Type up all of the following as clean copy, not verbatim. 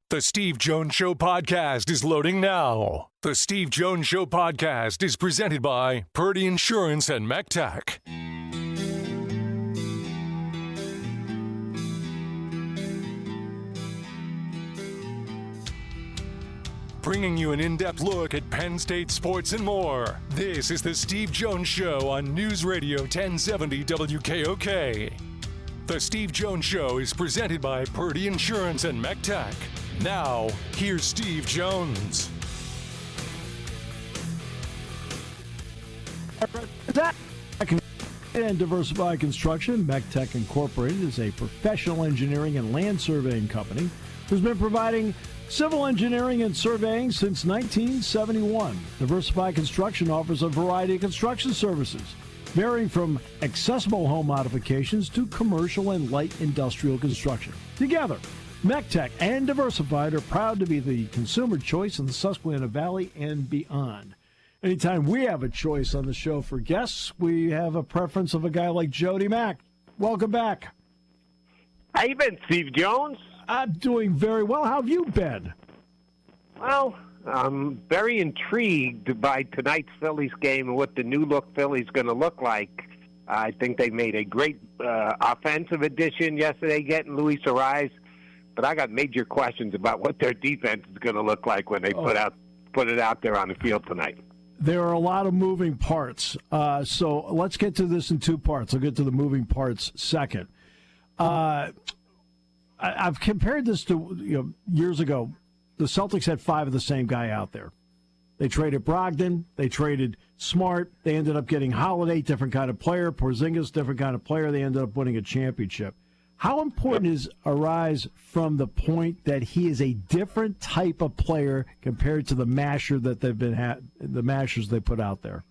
The Steve Jones Show podcast is loading now. The Steve Jones Show podcast is presented by Purdy Insurance and MacTac. Bringing you an in-depth look at Penn State sports and more. This is the Steve Jones Show on News Radio 1070 WKOK. The Steve Jones Show is presented by Purdy Insurance and MacTac. Now, here's Steve Jones. And Diversified Construction, MacTac Incorporated is a professional engineering and land surveying company who's been providing civil engineering and surveying since 1971. Diversified Construction offers a variety of construction services, varying from accessible home modifications to commercial and light industrial construction. Together, MacTac and Diversified are proud to be the consumer choice in the Susquehanna Valley and beyond. Anytime we have a choice on the show for guests, we have a preference of a guy like Jody Mac. Welcome back. How you been, Steve Jones? I'm doing very well. How have you been? Well, I'm very intrigued by tonight's Phillies game and what the new-look Phillies going to look like. I think they made a great offensive addition yesterday, getting Luis Arraez. But I got major questions about what their defense is going to look like when they put it out there on the field tonight. There are a lot of moving parts. So let's get to this in two parts. I'll get to the moving parts second. I've compared this to years ago. The Celtics had 5 of the same guy out there. They traded Brogdon. They traded Smart. They ended up getting Holiday, different kind of player. Porzingis, different kind of player. They ended up winning a championship. How important is Arraez from the point that he is a different type of player compared to the masher that the mashers they put out there?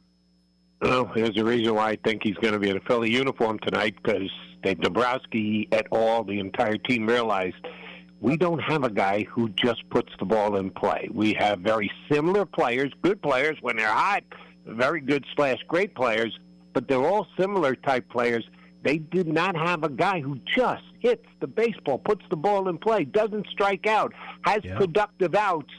Well, there's a reason why I think he's going to be in a Philly uniform tonight, because Dave Dombrowski et al., the entire team, realized we don't have a guy who just puts the ball in play. We have very similar players, good players when they're hot, very good / great players, but they're all similar type players. They did not have a guy who just hits the baseball, puts the ball in play, doesn't strike out, has productive outs.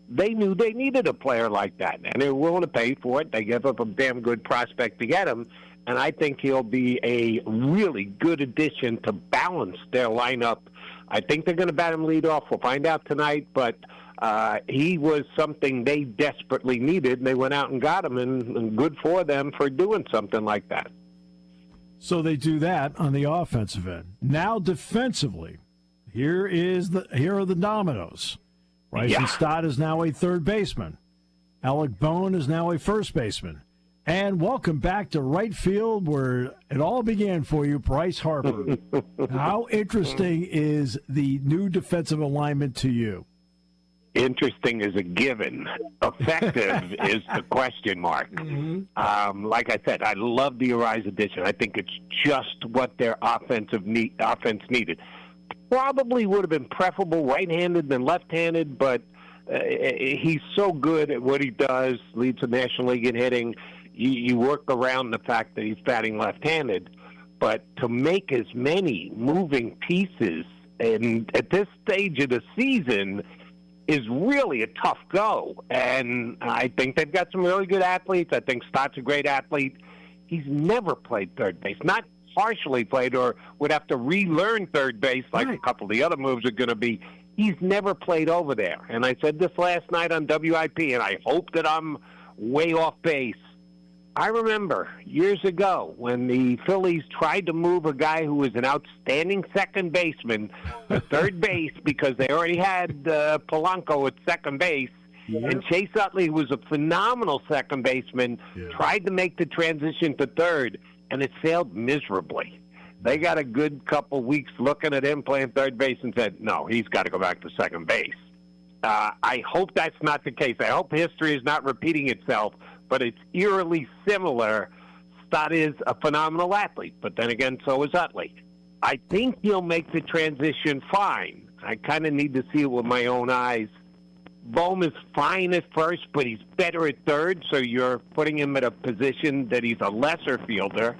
They knew they needed a player like that, and they were willing to pay for it. They gave up a damn good prospect to get him, and I think he'll be a really good addition to balance their lineup. I think they're going to bat him lead off. We'll find out tonight, but he was something they desperately needed, and they went out and got him, and good for them for doing something like that. So they do that on the offensive end. Now defensively, here are the dominoes. Bryson Stott is now a third baseman. Alec Bohm is now a first baseman. And welcome back to right field, where it all began for you, Bryce Harper. How interesting is the new defensive alignment to you? Interesting is a given. Effective is the question mark. Mm-hmm. Like I said, I love the Arraez addition. I think it's just what their offense needed. Probably would have been preferable right-handed than left-handed, but he's so good at what he does, leads the National League in hitting. You work around the fact that he's batting left-handed, but to make as many moving pieces and at this stage of the season is really a tough go. And I think they've got some really good athletes. I think Stott's a great athlete. He's never played third base, not partially played or would have to relearn third base like a couple of the other moves are going to be. He's never played over there. And I said this last night on WIP, and I hope that I'm way off base. I remember years ago when the Phillies tried to move a guy who was an outstanding second baseman to third base because they already had Polanco at second base. Yeah. And Chase Utley was a phenomenal second baseman, tried to make the transition to third, and it failed miserably. They got a good couple weeks looking at him playing third base and said, no, he's got to go back to second base. I hope that's not the case. I hope history is not repeating itself, but it's eerily similar. Stott is a phenomenal athlete, but then again, so is Utley. I think he'll make the transition fine. I kind of need to see it with my own eyes. Bohm is fine at first, but he's better at third, so you're putting him at a position that he's a lesser fielder.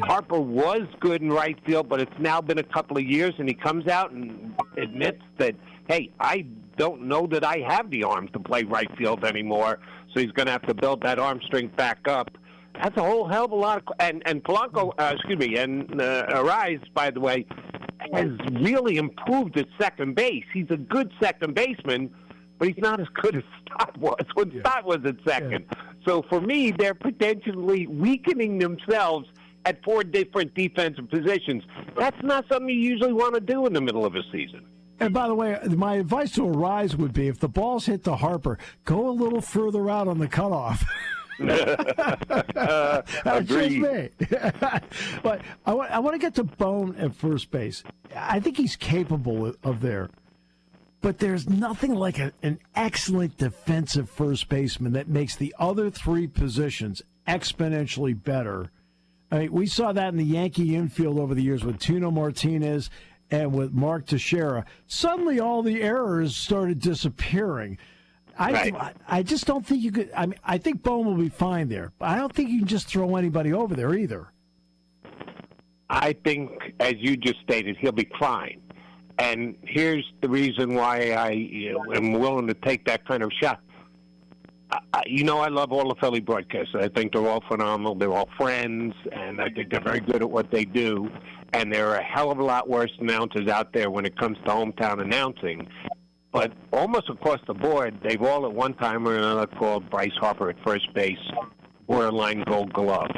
Harper was good in right field, but it's now been a couple of years, and he comes out and admits that, hey, I don't know that I have the arm to play right field anymore, so he's going to have to build that arm strength back up. That's a whole hell of a lot of, and Polanco, and Arraez, by the way, has really improved at second base. He's a good second baseman, but he's not as good as Stott was when Stott was at second. Yeah. So for me, they're potentially weakening themselves at 4 different defensive positions. That's not something you usually want to do in the middle of a season. And by the way, my advice to Arraez would be, if the ball's hit to Harper, go a little further out on the cutoff. That's just me. But I want to get to Bone at first base. I think he's capable of there. But there's nothing like an excellent defensive first baseman that makes the other 3 positions exponentially better. I mean, we saw that in the Yankee infield over the years with Tino Martinez and with Mark Teixeira. Suddenly all the errors started disappearing. I just don't think you could. I mean, I think Bone will be fine there, but I don't think you can just throw anybody over there either. I think, as you just stated, he'll be fine. And here's the reason why I am willing to take that kind of shot. I love all the Philly broadcasters. I think they're all phenomenal. They're all friends, and I think they're very good at what they do. And there are a hell of a lot worse announcers out there when it comes to hometown announcing. But almost across the board, they've all at one time or another called Bryce Harper at first base borderline Gold Glove.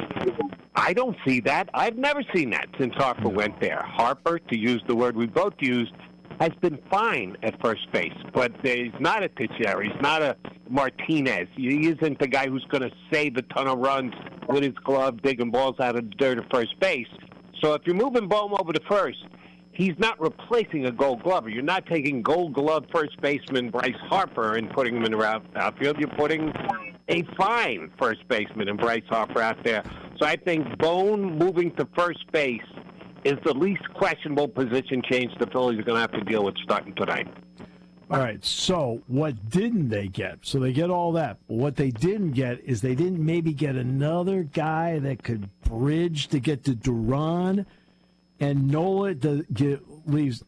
I don't see that. I've never seen that since Harper went there. Harper, to use the word we both used, has been fine at first base, but he's not a Teixeira. He's not a Martinez. He isn't the guy who's going to save a ton of runs with his glove, digging balls out of the dirt at first base. So if you're moving Bohm over to first, he's not replacing a Gold Glover. You're not taking Gold Glove first baseman Bryce Harper and putting him in the outfield. You're putting a fine first baseman in Bryce Harper out there. So I think Bone moving to first base is the least questionable position change the Phillies are going to have to deal with starting tonight. All right, so what didn't they get? So they get all that. But what they didn't get is they didn't maybe get another guy that could bridge to get to Duran. And Nola leaves.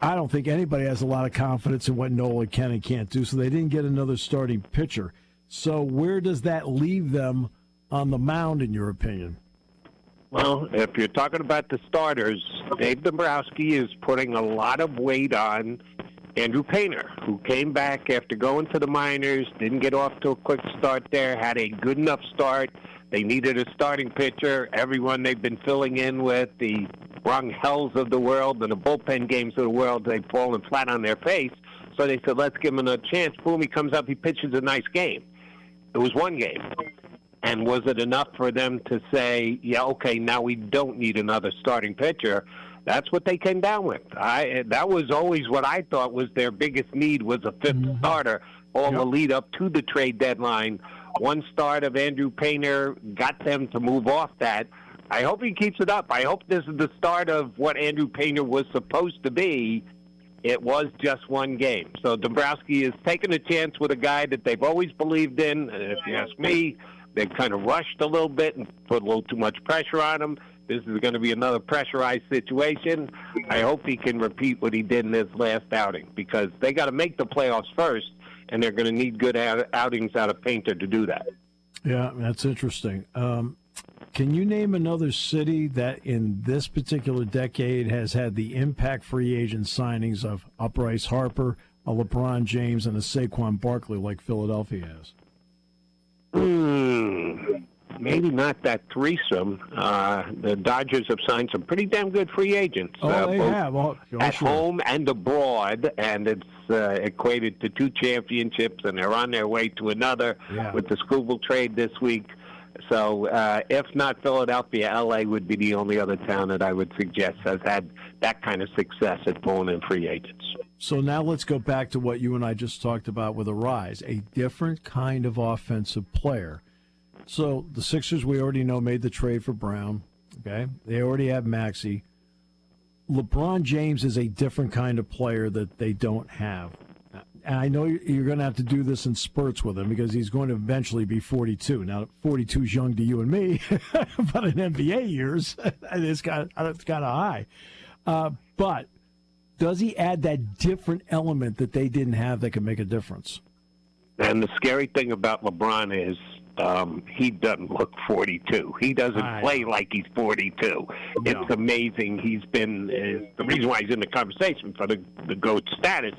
I don't think anybody has a lot of confidence in what Nola can and can't do, so they didn't get another starting pitcher. So where does that leave them on the mound, in your opinion? Well, if you're talking about the starters, Dave Dombrowski is putting a lot of weight on Andrew Painter, who came back after going to the minors, didn't get off to a quick start there, had a good enough start. They needed a starting pitcher. Everyone they've been filling in with, the Ron Hells of the world and the bullpen games of the world, they've fallen flat on their face. So they said, let's give him a chance. Boom, he comes up, he pitches a nice game. It was one game. And was it enough for them to say, yeah, okay, now we don't need another starting pitcher? That's what they came down with. That was always what I thought was their biggest need, was a fifth starter, all the lead up to the trade deadline. One start of Andrew Painter got them to move off that. I hope he keeps it up. I hope this is the start of what Andrew Painter was supposed to be. It was just one game. So Dombrowski is taking a chance with a guy that they've always believed in. And if you ask me, they've kind of rushed a little bit and put a little too much pressure on him. This is going to be another pressurized situation. I hope he can repeat what he did in his last outing, because they got to make the playoffs first, and they're going to need good outings out of Painter to do that. Yeah, that's interesting. Can you name another city that in this particular decade has had the impact free agent signings of a Bryce Harper, a LeBron James, and a Saquon Barkley like Philadelphia has? Maybe not that threesome. The Dodgers have signed some pretty damn good free agents. They have. At home and abroad, and it's equated to 2 championships, and they're on their way to another with the Scooble trade this week. So if not Philadelphia, L.A. would be the only other town that I would suggest has had that kind of success at pulling in free agents. So now let's go back to what you and I just talked about with Arraez, a different kind of offensive player. So the Sixers, we already know, made the trade for Brown. Okay, they already have Maxey. LeBron James is a different kind of player that they don't have. And I know you're going to have to do this in spurts with him, because he's going to eventually be 42. Now, 42 is young to you and me, but in NBA years, it's kind of high. But does he add that different element that they didn't have that could make a difference? And the scary thing about LeBron is he doesn't look 42. He doesn't play like he's 42. No. It's amazing. He's been the reason why he's in the conversation for the GOAT status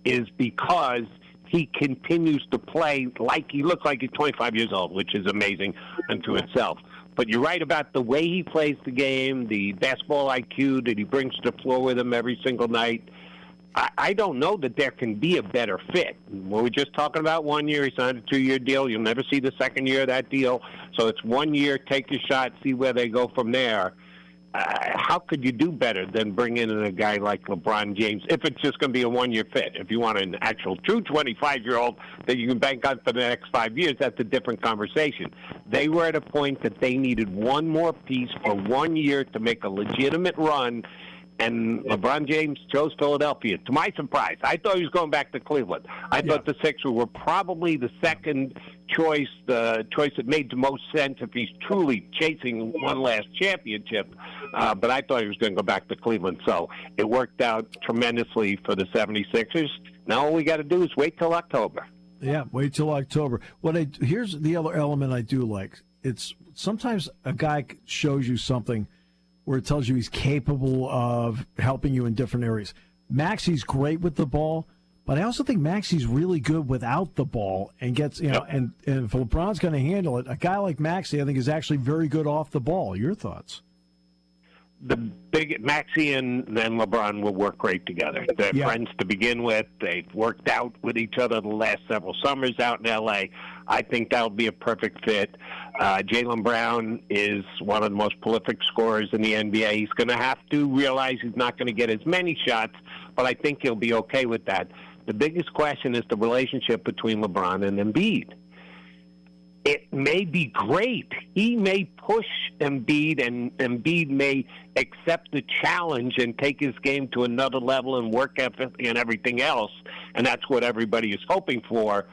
is because he continues to play like he looks like he's 25 years old, which is amazing unto itself. But you're right about the way he plays the game, the basketball IQ that he brings to the floor with him every single night. I don't know that there can be a better fit. We're just talking about 1 year. He signed a 2-year deal. You'll never see the second year of that deal. So it's 1 year, take your shot, see where they go from there. How could you do better than bring in a guy like LeBron James if it's just going to be a 1 year fit? If you want an actual true 25-year-old that you can bank on for the next 5 years, that's a different conversation. They were at a point that they needed one more piece for 1 year to make a legitimate run, and LeBron James chose Philadelphia. To my surprise, I thought he was going back to Cleveland. I thought the Sixers were probably the second choice, the choice that made the most sense if he's truly chasing one last championship. But I thought he was going to go back to Cleveland. So it worked out tremendously for the 76ers. Now all we got to do is wait till October. Yeah, wait till October. Here's the other element I do like. It's sometimes a guy shows you something where it tells you he's capable of helping you in different areas. Maxey's great with the ball, but I also think Maxey's really good without the ball and gets, and if LeBron's going to handle it, a guy like Maxey, I think, is actually very good off the ball. Your thoughts? The big Maxey and LeBron will work great together. They're friends to begin with. They've worked out with each other the last several summers out in L.A. I think that'll be a perfect fit. Jaylen Brown is one of the most prolific scorers in the NBA. He's going to have to realize he's not going to get as many shots, but I think he'll be okay with that. The biggest question is the relationship between LeBron and Embiid. It may be great. He may push Embiid, and Embiid may accept the challenge and take his game to another level and work ethic and everything else, and that's what everybody is hoping for.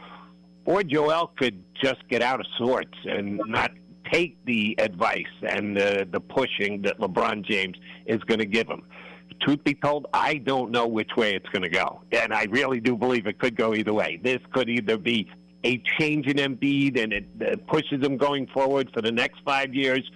Or Joel could just get out of sorts and not take the advice and the pushing that LeBron James is going to give him. Truth be told, I don't know which way it's going to go, and I really do believe it could go either way. This could either be a change in Embiid and it pushes him going forward for the next 5 years,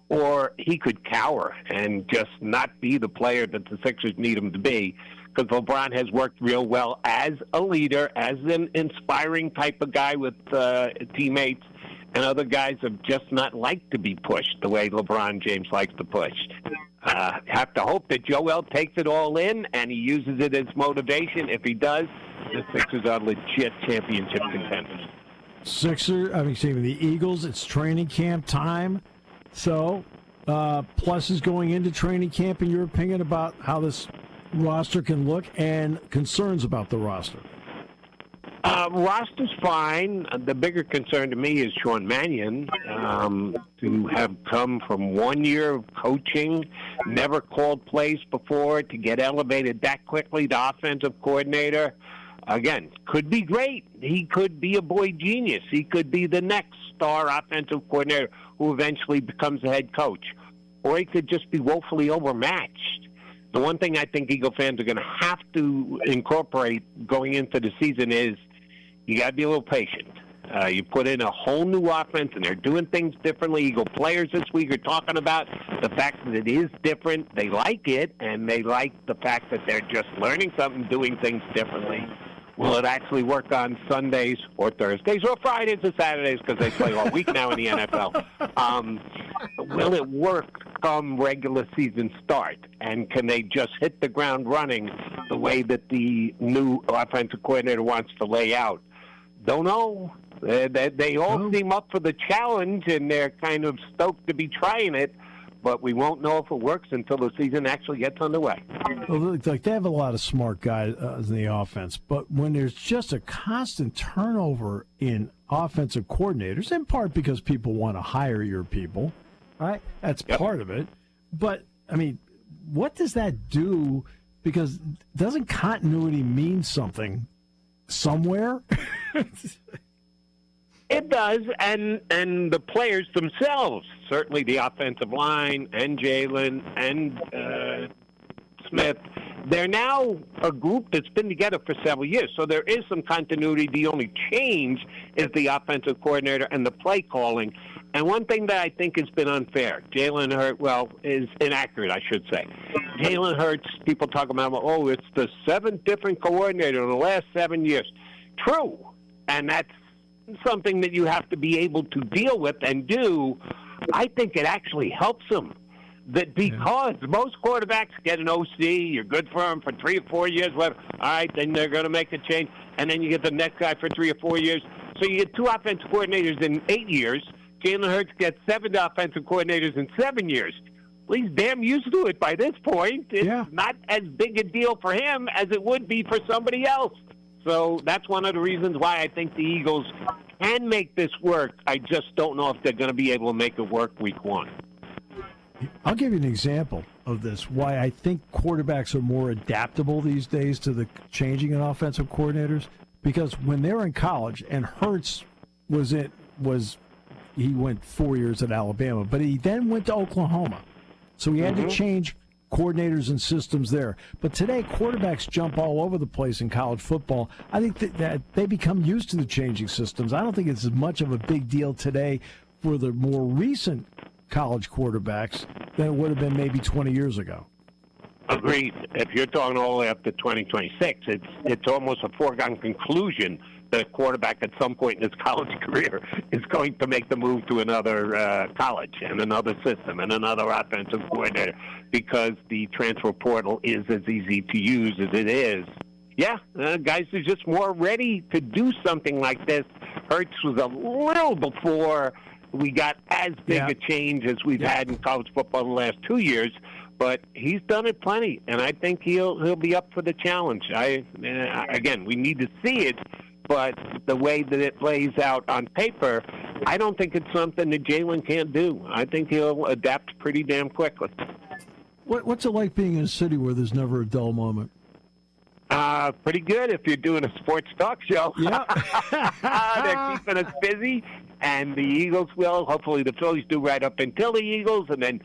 or he could cower and just not be the player that the Sixers need him to be, because LeBron has worked real well as a leader, as an inspiring type of guy with teammates, and other guys have just not liked to be pushed the way LeBron James likes to push. Have to hope that Joel takes it all in and he uses it as motivation. If he does, the Sixers are legit championship contenders. The Eagles, it's training camp time. So, pluses going into training camp, in your opinion, about how this roster can look, and concerns about the roster? Roster's fine. The bigger concern to me is Sean Mannion, to have come from 1 year of coaching, never called plays before, to get elevated that quickly to offensive coordinator. Again, could be great. He could be a boy genius. He could be the next star offensive coordinator who eventually becomes a head coach. Or he could just be woefully overmatched. The one thing I think Eagle fans are going to have to incorporate going into the season is you got to be a little patient. You put in a whole new offense, and they're doing things differently. Eagle players this week are talking about the fact that it is different. They like it, and they like the fact that they're just learning something, doing things differently. Will it actually work on Sundays or Thursdays or Fridays or Saturdays, because they play all week now in the NFL? Will it work come regular season start? And can they just hit the ground running the way that the new offensive coordinator wants to lay out? Don't know. They all seem up for the challenge, and they're kind of stoked to be trying it. But we won't know if it works until the season actually gets underway. Well, like they have a lot of smart guys in the offense, but when there's just a constant turnover in offensive coordinators, in part because people want to hire your people, right? That's part of it. But, I mean, what does that do? Because doesn't continuity mean something somewhere? It does, and the players themselves, certainly the offensive line and Jalen and Smith, they're now a group that's been together for several years. So there is some continuity. The only change is the offensive coordinator and the play calling. And one thing that I think has been unfair, Jalen Hurts, is inaccurate, I should say. Jalen Hurts, people talk about, it's the 7 different coordinators in the last 7 years. True. And that's something that you have to be able to deal with and do. I think it actually helps him. That because most quarterbacks get an OC, you're good for them for 3 or 4 years, whatever. All right, then they're going to make a change, and then you get the next guy for 3 or 4 years. So you get 2 offensive coordinators in 8 years. Jalen Hurts gets 7 offensive coordinators in 7 years. Well, he's damn used to it by this point. It's not as big a deal for him as it would be for somebody else. So that's one of the reasons why I think the Eagles can make this work. I just don't know if they're going to be able to make it work week 1. I'll give you an example of this, why I think quarterbacks are more adaptable these days to the changing in offensive coordinators. Because when they're in college, and Hurts he went 4 years at Alabama, but he then went to Oklahoma. So he had to change coordinators and systems there. But today, quarterbacks jump all over the place in college football. I think that they become used to the changing systems. I don't think it's as much of a big deal today for the more recent college quarterbacks than it would have been maybe 20 years ago. Agreed. If you're talking all the way up to 2026, it's almost a foregone conclusion that a quarterback at some point in his college career is going to make the move to another college and another system and another offensive coordinator because the transfer portal is as easy to use as it is. Yeah, guys are just more ready to do something like this. Hurts was a little before we got as big a change as we've had in college football in the last 2 years, but he's done it plenty, and I think he'll be up for the challenge. Again, we need to see it, but the way that it plays out on paper, I don't think it's something that Jalen can't do. I think he'll adapt pretty damn quickly. What's it like being in a city where there's never a dull moment? Pretty good if you're doing a sports talk show. Yeah. They're keeping us busy, and the Eagles will. Hopefully the Phillies do right up until the Eagles, and then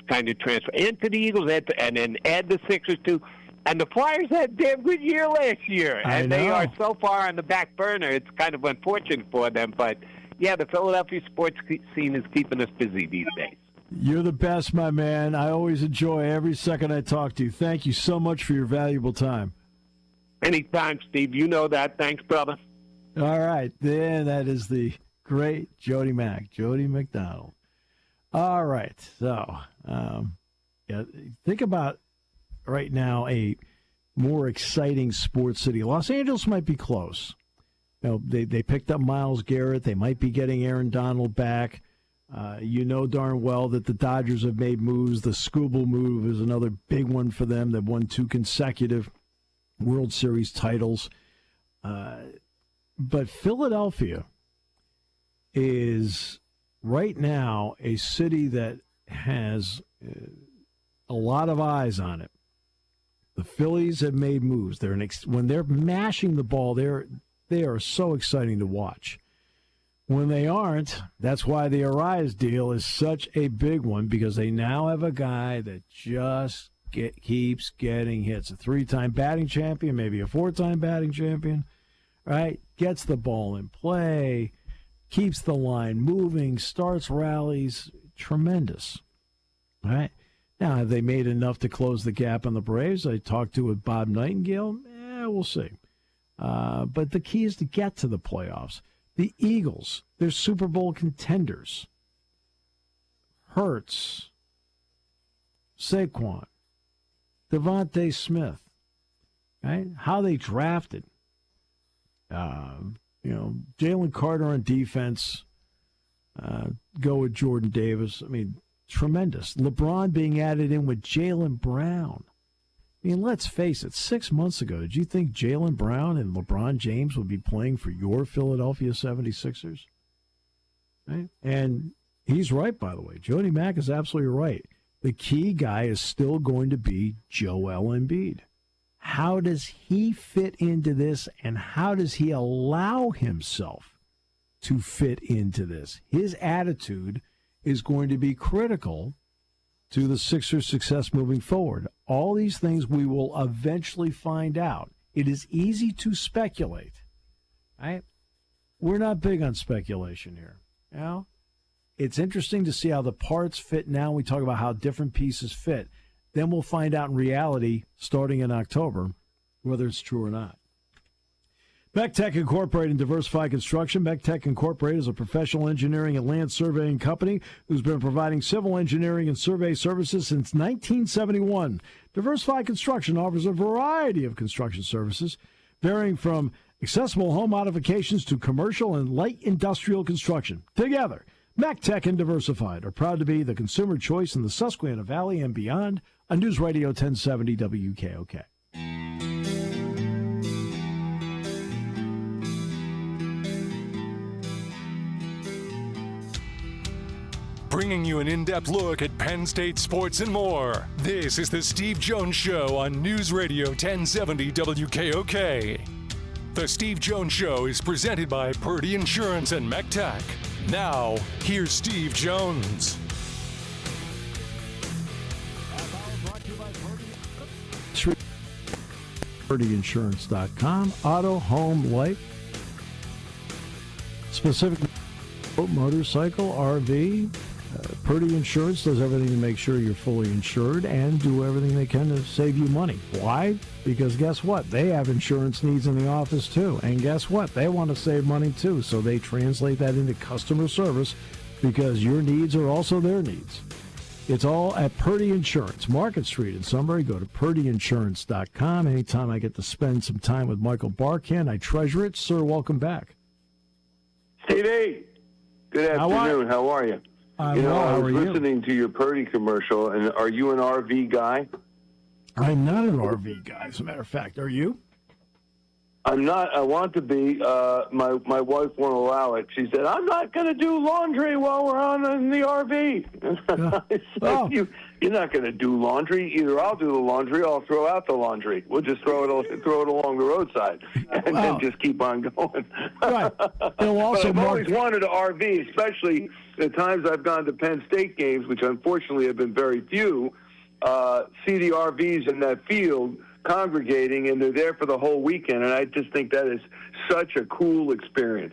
kind of transfer into the Eagles, and then add the Sixers too. And the Flyers had a damn good year last year, and they are so far on the back burner. It's kind of unfortunate for them, but yeah, the Philadelphia sports scene is keeping us busy these days. You're the best, my man. I always enjoy every second I talk to you. Thank you so much for your valuable time. Anytime, Steve. You know that. Thanks, brother. All right. Then that is the great Jody Mac, Jody McDonald. All right. So, think about right now a more exciting sports city. Los Angeles might be close. They picked up Myles Garrett. They might be getting Aaron Donald back. You know darn well that the Dodgers have made moves. The Scooble move is another big one for them. They've won 2 consecutive World Series titles. But Philadelphia is right now a city that has a lot of eyes on it. The Phillies have made moves. When they're mashing the ball, they are so exciting to watch. When they aren't, that's why the Arraez deal is such a big one, because they now have a guy that just keeps getting hits. A 3-time batting champion, maybe a 4-time batting champion, right? Gets the ball in play, keeps the line moving, starts rallies. Tremendous, right? Now, have they made enough to close the gap on the Braves? I talked to with Bob Nightingale. We'll see. But the key is to get to the playoffs. The Eagles, they're Super Bowl contenders. Hurts, Saquon, Devontae Smith, right? How they drafted. Jalen Carter on defense. Go with Jordan Davis. I mean, tremendous. LeBron being added in with Jaylen Brown. I mean, let's face it, 6 months ago, did you think Jaylen Brown and LeBron James would be playing for your Philadelphia 76ers? Right? And he's right, by the way. Jody Mac is absolutely right. The key guy is still going to be Joel Embiid. How does he fit into this, and how does he allow himself to fit into this? His attitude is going to be critical to the Sixers' success moving forward? All these things we will eventually find out. It is easy to speculate, right? We're not big on speculation here. You know? It's interesting to see how the parts fit now. We talk about how different pieces fit. Then we'll find out in reality, starting in October, whether it's true or not. Tech Incorporated and Diversified Construction. Tech Incorporated is a professional engineering and land surveying company who's been providing civil engineering and survey services since 1971. Diversified Construction offers a variety of construction services, varying from accessible home modifications to commercial and light industrial construction. Together, Tech and Diversified are proud to be the consumer choice in the Susquehanna Valley and beyond on News Radio 1070 WKOK. Bringing you an in-depth look at Penn State sports and more. This is the Steve Jones Show on News Radio 1070 WKOK. The Steve Jones Show is presented by Purdy Insurance and Tech. Now, here's Steve Jones. PurdyInsurance.com. Auto, home, life. Specifically, motorcycle, RV. Purdy Insurance does everything to make sure you're fully insured and do everything they can to save you money. Why? Because guess what? They have insurance needs in the office too. And guess what? They want to save money too. So they translate that into customer service because your needs are also their needs. It's all at Purdy Insurance, Market Street in Sunbury. Go to PurdyInsurance.com. Anytime I get to spend some time with Michael Barkann, I treasure it. Sir, welcome back. Stevie, good afternoon. How are you? I was listening to your Purdy commercial, and are you an RV guy? I'm not an RV guy, as a matter of fact. Are you? I'm not. I want to be. My wife won't allow it. She said, I'm not going to do laundry while we're on in the RV. I said, you're not going to do laundry. Either I'll do the laundry or I'll throw out the laundry. We'll just throw it along the roadside and then just keep on going. Right. But I've always wanted an RV, especially the times I've gone to Penn State games, which unfortunately have been very few, see the RVs in that field congregating, and they're there for the whole weekend, and I just think that is such a cool experience.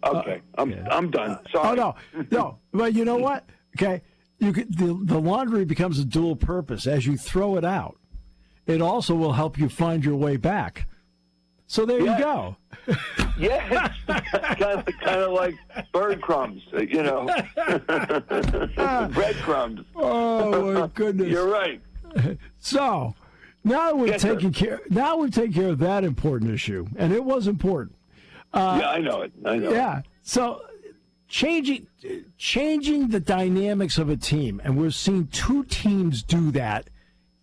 Okay, I'm done. Sorry. Oh, no. But you know what? Okay, the laundry becomes a dual purpose. As you throw it out, it also will help you find your way back. So there you go. Yes, kind of like bird crumbs, breadcrumbs. Oh my goodness! You're right. So now we've taken care of that important issue, and it was important. I know it. Yeah. So changing the dynamics of a team, and we're seeing two teams do that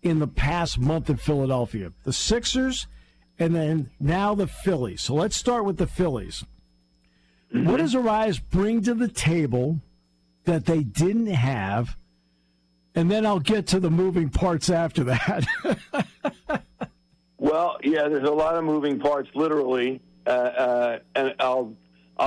in the past month in Philadelphia: the Sixers. And then now the Phillies. So let's start with the Phillies. Mm-hmm. What does Arraez bring to the table that they didn't have? And then I'll get to the moving parts after that. Well, yeah, there's a lot of moving parts, literally. And I'll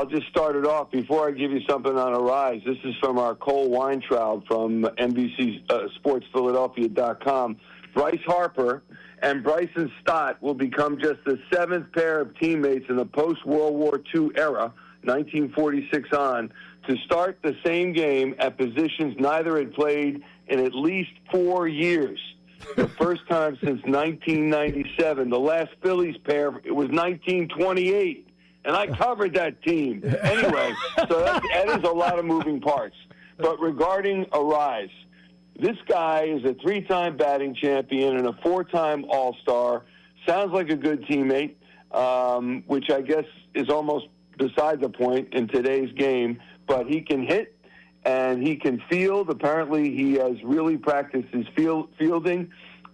just start it off before I give you something on Arraez. This is from our Cole Weintraub from NBCSportsPhiladelphia.com. Bryce Harper and Bryson Stott will become just the seventh pair of teammates in the post-World War II era, 1946 on, to start the same game at positions neither had played in at least 4 years. The first time since 1997. The last Phillies pair, it was 1928, and I covered that team. Anyway, so that is a lot of moving parts. But regarding Arraez, this guy is a 3-time batting champion and a 4-time All-Star. Sounds like a good teammate, which I guess is almost beside the point in today's game. But he can hit and he can field. Apparently, he has really practiced his fielding.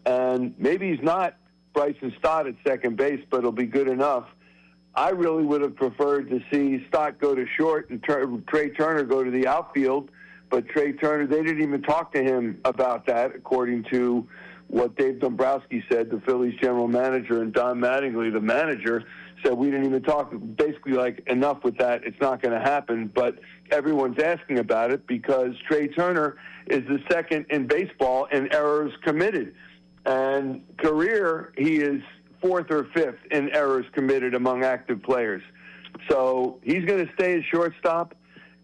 And maybe he's not Bryson Stott at second base, but it'll be good enough. I really would have preferred to see Stott go to short and Trey Turner go to the outfield. But Trey Turner, they didn't even talk to him about that, according to what Dave Dombrowski said, the Phillies general manager, and Don Mattingly, the manager, said we didn't even talk, basically like, enough with that. It's not going to happen. But everyone's asking about it because Trey Turner is the second in baseball in errors committed. And career, he is fourth or fifth in errors committed among active players. So he's going to stay at shortstop.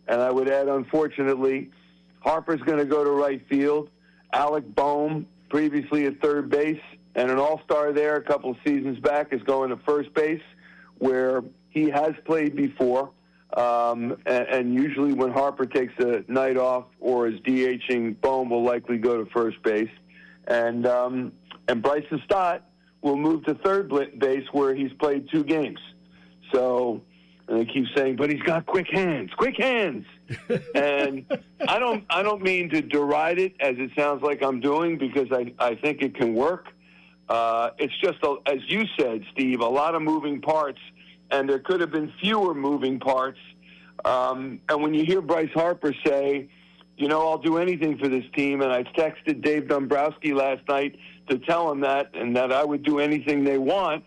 And I would add, unfortunately, Harper's going to go to right field. Alec Boehm, previously at third base, and an all-star there a couple of seasons back, is going to first base, where he has played before. And usually when Harper takes a night off or is DHing, Boehm will likely go to first base. And Bryson Stott will move to third base, where he's played 2 games. So, and they keep saying, but he's got quick hands. And I don't mean to deride it, as it sounds like I'm doing, because I think it can work. It's just, as you said, Steve, a lot of moving parts, and there could have been fewer moving parts. And when you hear Bryce Harper say, I'll do anything for this team, and I texted Dave Dombrowski last night to tell him that, and that I would do anything they want.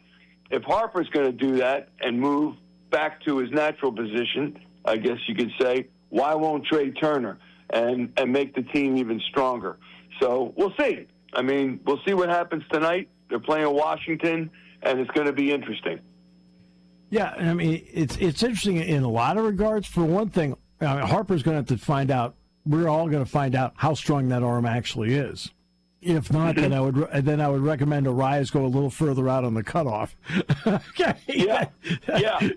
If Harper's going to do that and move back to his natural position, I guess you could say, why won't Trey Turner and make the team even stronger? So we'll see. I mean, we'll see what happens tonight. They're playing Washington, and it's going to be interesting. Yeah, I mean, it's interesting in a lot of regards. For one thing, Harper's going to have to find out. We're all going to find out how strong that arm actually is. If not, then I would recommend Arraez go a little further out on the cutoff. Okay. Yeah. I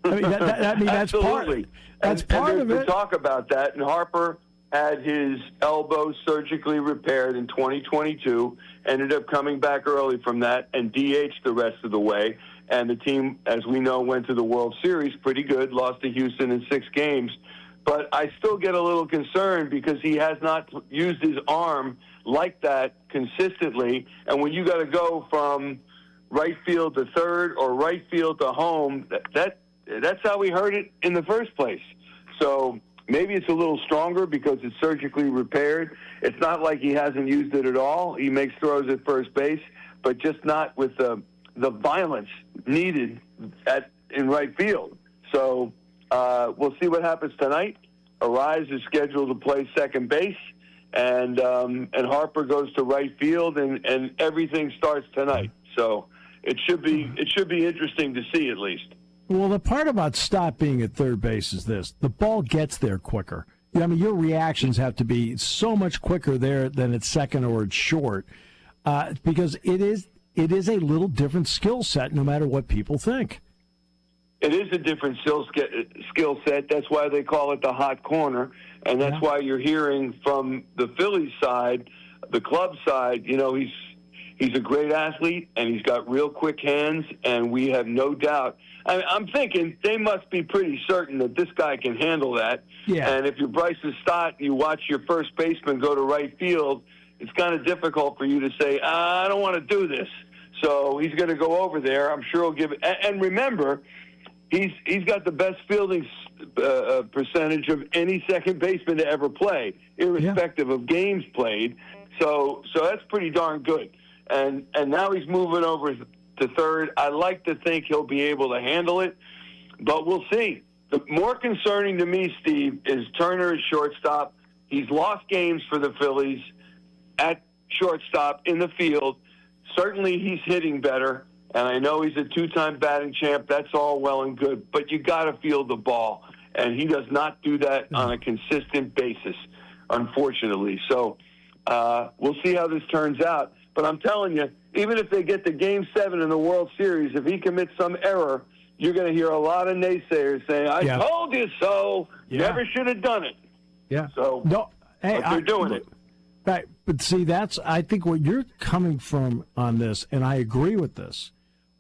mean, that's absolutely. That's part of it. Talk about that. And Harper had his elbow surgically repaired in 2022. Ended up coming back early from that and DH'd the rest of the way. And the team, as we know, went to the World Series pretty good. Lost to Houston in 6 games. But I still get a little concerned because he has not used his arm like that consistently. And when you got to go from right field to third or right field to home, that's how we heard it in the first place. So maybe it's a little stronger because it's surgically repaired. It's not like he hasn't used it at all. He makes throws at first base, but just not with the violence needed in right field. So we'll see what happens tonight. Arraez is scheduled to play second base, and Harper goes to right field, and everything starts tonight. So it should be interesting to see, at least. Well, the part about Stott being at third base is this: the ball gets there quicker. I mean, your reactions have to be so much quicker there than at second or at short, because it is a little different skill set, no matter what people think. It is a different skill set. That's why they call it the hot corner, and that's why you're hearing from the Phillies side, the club side, he's a great athlete, and he's got real quick hands, and we have no doubt. I'm thinking they must be pretty certain that this guy can handle that. Yeah. And if you're Bryson Stott and you watch your first baseman go to right field, it's kind of difficult for you to say, I don't want to do this. So he's going to go over there. I'm sure he'll give it. And remember, he's got the best fielding percentage of any second baseman to ever play, irrespective of games played. So that's pretty darn good. And now he's moving over to third. I like to think he'll be able to handle it, but we'll see. The more concerning to me, Steve, is Turner at shortstop. He's lost games for the Phillies at shortstop in the field. Certainly he's hitting better. And I know he's a 2-time batting champ. That's all well and good. But you got to field the ball. And he does not do that on a consistent basis, unfortunately. So we'll see how this turns out. But I'm telling you, even if they get to Game 7 in the World Series, if he commits some error, you're going to hear a lot of naysayers saying, I told you so. Never should have done it. Yeah. So no, hey, they're doing it. Right. But see, that's, I think, where you're coming from on this, and I agree with this.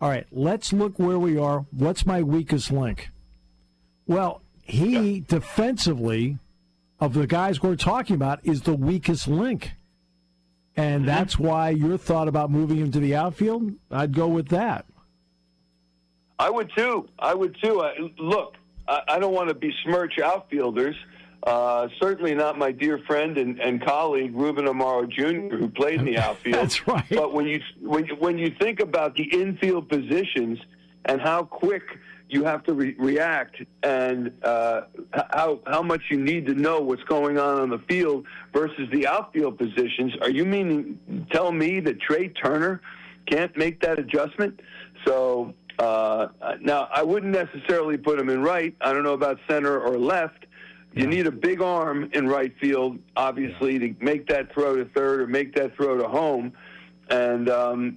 All right, let's look where we are. What's my weakest link? Well, he defensively, of the guys we're talking about, is the weakest link. And that's why your thought about moving him to the outfield, I'd go with that. I would too. Look, I don't want to besmirch outfielders. Certainly not my dear friend and colleague Ruben Amaro Jr., who played in the outfield. That's right. But when you think about the infield positions and how quick you have to react, and how much you need to know what's going on the field versus the outfield positions. Are you meaning tell me that Trey Turner can't make that adjustment? So now I wouldn't necessarily put him in right. I don't know about center or left. You need a big arm in right field, obviously, to make that throw to third or make that throw to home. And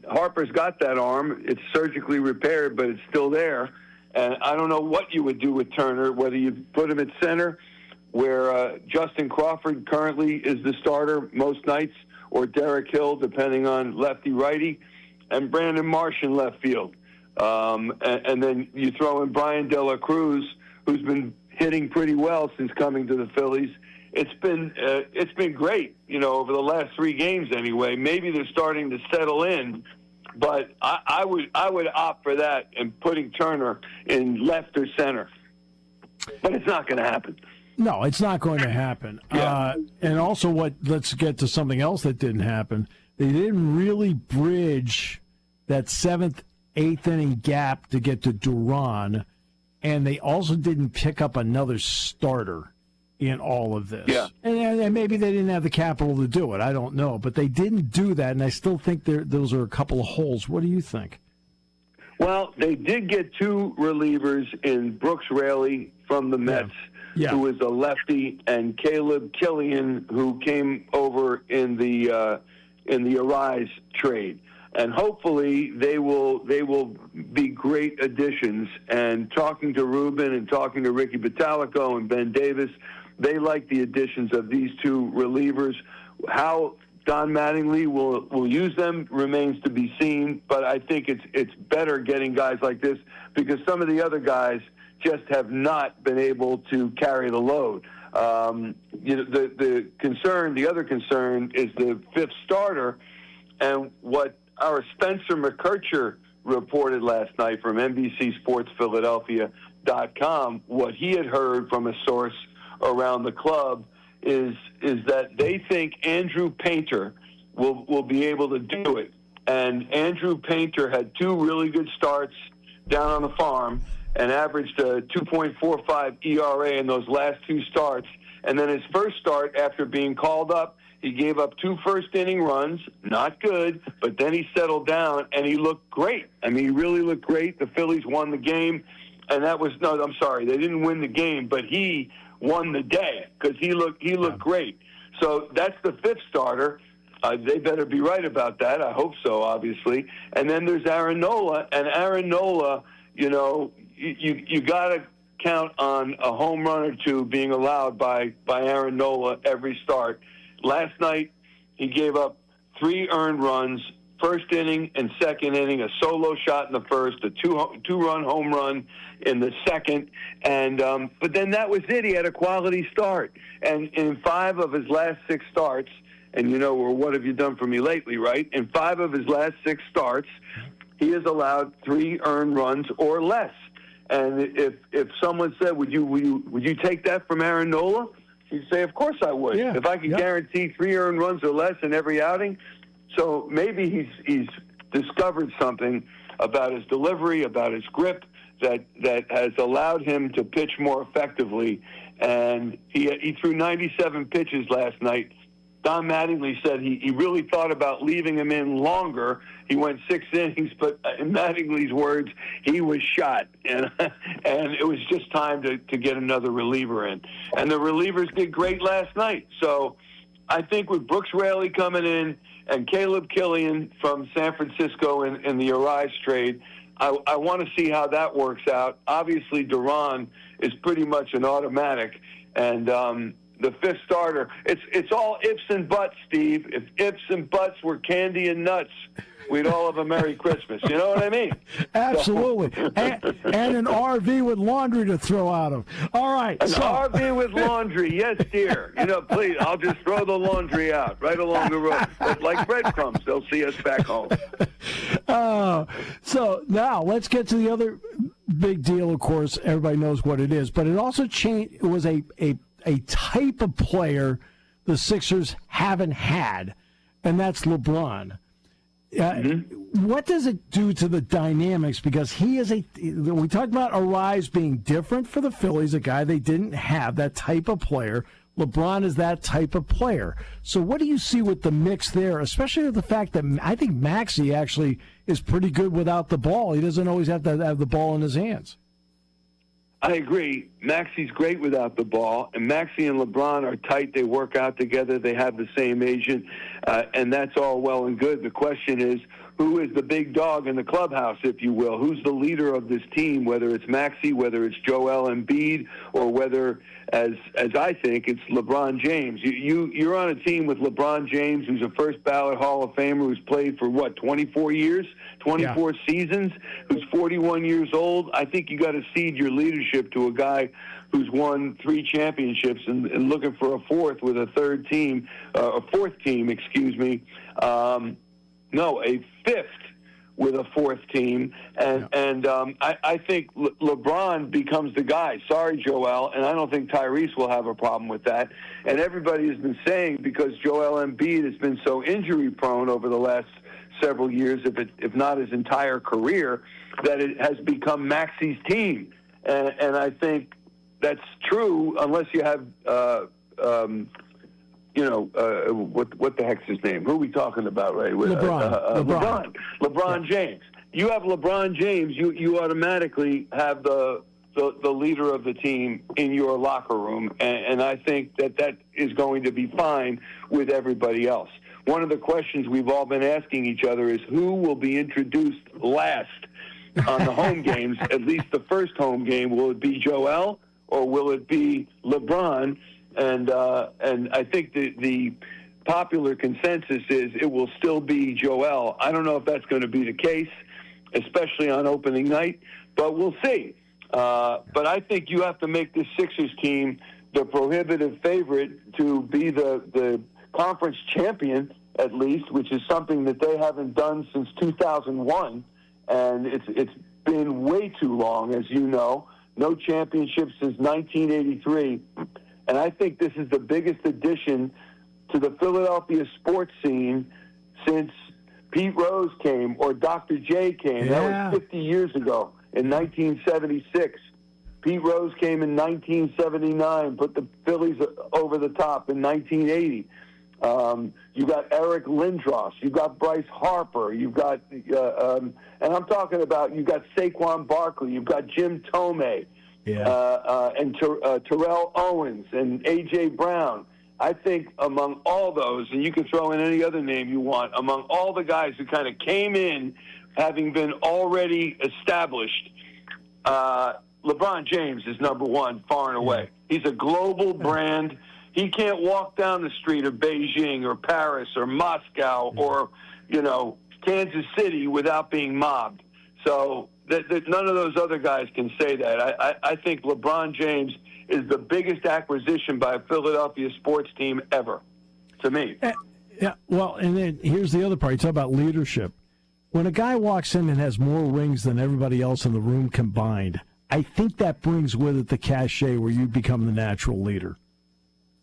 Harper's got that arm. It's surgically repaired, but it's still there. And I don't know what you would do with Turner, whether you put him at center, where Justin Crawford currently is the starter most nights, or Derek Hill, depending on lefty-righty, and Brandon Marsh in left field. And then you throw in Brian De La Cruz, who's been hitting pretty well since coming to the Phillies. It's been great, over the last 3 games anyway. Maybe they're starting to settle in. But I would opt for that and putting Turner in left or center. But it's not going to happen. No, it's not going to happen. Yeah. And also, let's get to something else that didn't happen. They didn't really bridge that 7th, 8th inning gap to get to Duran, and they also didn't pick up another starter in all of this. Yeah. And maybe they didn't have the capital to do it. I don't know. But they didn't do that, and I still think those are a couple of holes. What do you think? Well, they did get 2 relievers in Brooks Raley from the Mets, who is a lefty, and Caleb Killian, who came over in the Arraez trade. And hopefully they will be great additions. And talking to Ruben and talking to Ricky Batalico and Ben Davis, they like the additions of these 2 relievers. How Don Mattingly will use them remains to be seen, but I think it's better getting guys like this because some of the other guys just have not been able to carry the load. The other concern is the 5th starter, and what our Spencer McKercher reported last night from NBCSportsPhiladelphia.com, what he had heard from a source around the club is that they think Andrew Painter will be able to do it. And Andrew Painter had 2 really good starts down on the farm and averaged a 2.45 ERA in those last 2 starts. And then his first start after being called up, he gave up 2 first-inning runs, not good, but then he settled down, and he looked great. I mean, he really looked great. The Phillies won the game, and they didn't win the game, but he won the day because he looked great. So that's the 5th starter. They better be right about that. I hope so, obviously. And then there's Aaron Nola, and Aaron Nola, you got to count on a home run or 2 being allowed by Aaron Nola every start. Last night, he gave up 3 earned runs, first inning and second inning, a solo shot in the first, a two-run home run in the second, and but then that was it. He had a quality start, and in 5 of his last 6 starts, and what have you done for me lately, right? In 5 of his last 6 starts, he has allowed 3 earned runs or less. And if someone said, would you take that from Aaron Nola? You'd say, of course I would. Yeah. If I could guarantee 3 earned runs or less in every outing. So maybe he's discovered something about his delivery, about his grip that has allowed him to pitch more effectively. And he threw 97 pitches last night. Don Mattingly said he really thought about leaving him in longer. He went 6 innings, but in Mattingly's words, he was shot. And it was just time to get another reliever in. And the relievers did great last night. So I think with Brooks Raley coming in and Caleb Killian from San Francisco in the Arraez trade, I want to see how that works out. Obviously, Duran is pretty much an automatic. And the 5th starter, it's all ifs and buts, Steve. If ifs and buts were candy and nuts, we'd all have a Merry Christmas. You know what I mean? Absolutely. And an RV with laundry to throw out of. All right. An RV with laundry, yes, dear. Please, I'll just throw the laundry out right along the road. But like breadcrumbs, they'll see us back home. So now let's get to the other big deal. Of course, everybody knows what it is, but it also changed. It was a type of player the Sixers haven't had, and that's LeBron. What does it do to the dynamics? Because he is we talked about Arraez being different for the Phillies, a guy they didn't have, that type of player. LeBron is that type of player. So what do you see with the mix there, especially with the fact that I think Maxey actually is pretty good without the ball. He doesn't always have to have the ball in his hands. I agree. Maxey's great without the ball, and Maxey and LeBron are tight. They work out together. They have the same agent, and that's all well and good. The question is, who is the big dog in the clubhouse, if you will? Who's the leader of this team, whether it's Maxey, whether it's Joel Embiid, or whether, as I think, it's LeBron James. You're on a team with LeBron James, who's a first-ballot Hall of Famer, who's played for, 24 years, 24 seasons, who's 41 years old. I think you got to cede your leadership to a guy who's won 3 championships and looking for a fourth with a fourth team, a fifth with a fourth team, and I think LeBron becomes the guy. Sorry, Joel, and I don't think Tyrese will have a problem with that. And everybody has been saying, because Joel Embiid has been so injury-prone over the last several years, if not his entire career, that it has become Maxey's team. And I think that's true unless you have what the heck's his name? Who are we talking about, right? LeBron James. You have LeBron James, you automatically have the leader of the team in your locker room, and I think that is going to be fine with everybody else. One of the questions we've all been asking each other is who will be introduced last on the home games, at least the first home game. Will it be Joel or will it be LeBron? And I think the popular consensus is it will still be Joel. I don't know if that's going to be the case, especially on opening night, but we'll see. But I think you have to make this Sixers team the prohibitive favorite to be the conference champion, at least, which is something that they haven't done since 2001. And it's been way too long, as you know. No championship since 1983. And I think this is the biggest addition to the Philadelphia sports scene since Pete Rose came or Dr. J came. Yeah. That was 50 years ago in 1976. Pete Rose came in 1979, put the Phillies over the top in 1980. You got Eric Lindros. You got Bryce Harper. You've got, and I'm talking about, you got Saquon Barkley. You've got Jim Tomei. And Terrell Owens and A.J. Brown. I think among all those, and you can throw in any other name you want, among all the guys who kind of came in having been already established, LeBron James is number one, far and away. He's a global brand. He can't walk down the street of Beijing or Paris or Moscow or, Kansas City without being mobbed. So none of those other guys can say that. I think LeBron James is the biggest acquisition by a Philadelphia sports team ever, to me. Yeah, well, and then here's the other part. You talk about leadership. When a guy walks in and has more rings than everybody else in the room combined, I think that brings with it the cachet where you become the natural leader.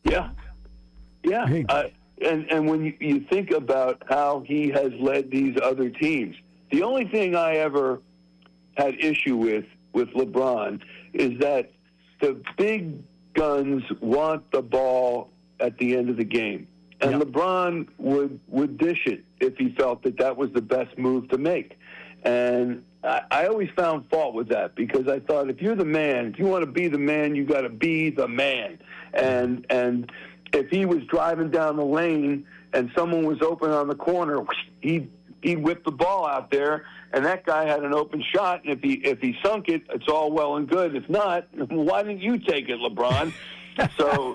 Yeah. Hey. And when you think about how he has led these other teams, the only thing I ever had issue with LeBron is that the big guns want the ball at the end of the game. And LeBron would dish it if he felt that was the best move to make. And I always found fault with that because I thought if you're the man, if you want to be the man, you got to be the man. And if he was driving down the lane and someone was open on the corner, he'd whip the ball out there, and that guy had an open shot. And if he sunk it, it's all well and good. If not, why didn't you take it, LeBron? So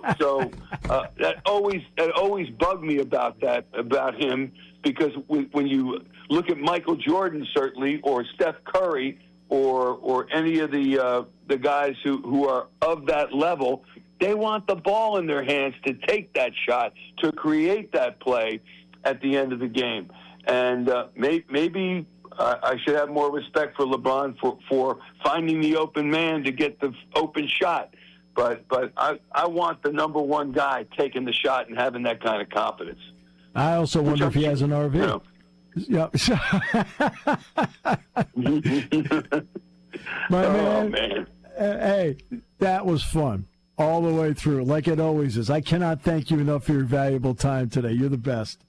that always bugged me about him because when you look at Michael Jordan, certainly, or Steph Curry, or any of the guys who are of that level, they want the ball in their hands to take that shot, to create that play at the end of the game. And maybe I should have more respect for LeBron for finding the open man to get the open shot. But I want the number one guy taking the shot and having that kind of confidence. I also wonder if he has an RV. Yeah. Man. Hey, that was fun all the way through, like it always is. I cannot thank you enough for your valuable time today. You're the best.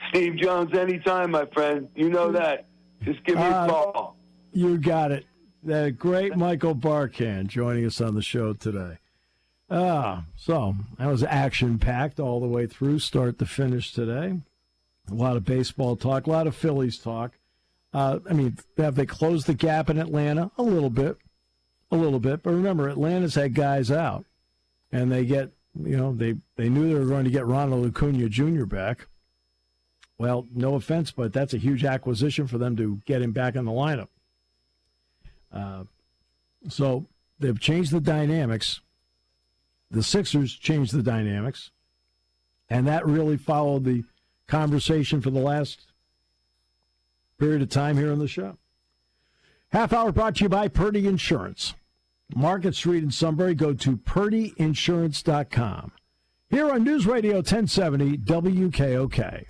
Steve Jones, anytime, my friend. You know that. Just give me a call. You got it. The great Michael Barkann joining us on the show today. So that was action-packed all the way through, start to finish today. A lot of baseball talk, a lot of Phillies talk. Have they closed the gap in Atlanta? A little bit. But remember, Atlanta's had guys out, and they get, they knew they were going to get Ronald Acuna Jr. back. Well, no offense, but that's a huge acquisition for them to get him back in the lineup. So they've changed the dynamics. The Sixers changed the dynamics, and that really followed the conversation for the last period of time here on the show. Half hour brought to you by Purdy Insurance. Market Street in Sunbury. Go to purdyinsurance.com. Here on News Radio 1070 WKOK.